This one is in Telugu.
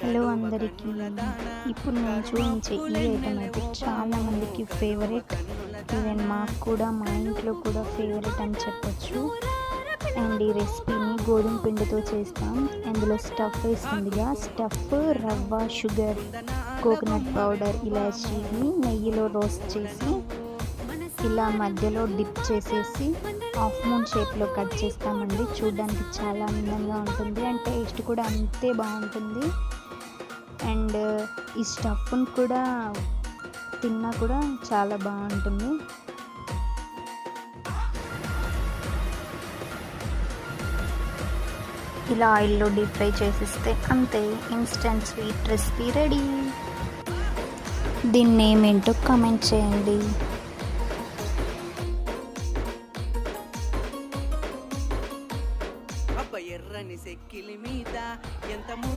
హలో అందరికీ. ఇప్పుడు నేను చూపించే ఈ ఐటమ్ అయితే చాలామందికి ఫేవరెట్. ఈవెన్ మాకు కూడా, మా ఇంట్లో కూడా ఫేవరెట్ అని చెప్పొచ్చు. అండ్ ఈ రెసిపీని గోధుమ పిండితో చేస్తాం. ఇందులో స్టఫ్ వేస్తుందిగా, స్టఫ్ రవ్వ, షుగర్, కోకోనట్ పౌడర్, ఇలాచీని నెయ్యిలో రోస్ట్ చేసి ఇలా మధ్యలో డిప్ చేసేసి హాఫ్ మూన్ షేప్లో కట్ చేస్తామండి. చూడడానికి చాలా అందంగా ఉంటుంది అండ్ టేస్ట్ కూడా అంతే బాగుంటుంది. అండ్ ఈ స్టఫ్ని కూడా తిన్నా కూడా చాలా బాగుంటుంది. ఇలా ఆయిల్లో డీప్ ఫ్రై చేసిస్తే అంతే, ఇన్స్టెంట్ స్వీట్ రెసిపీ రెడీ. దీన్ని ఏమేంటో కామెంట్ చేయండి.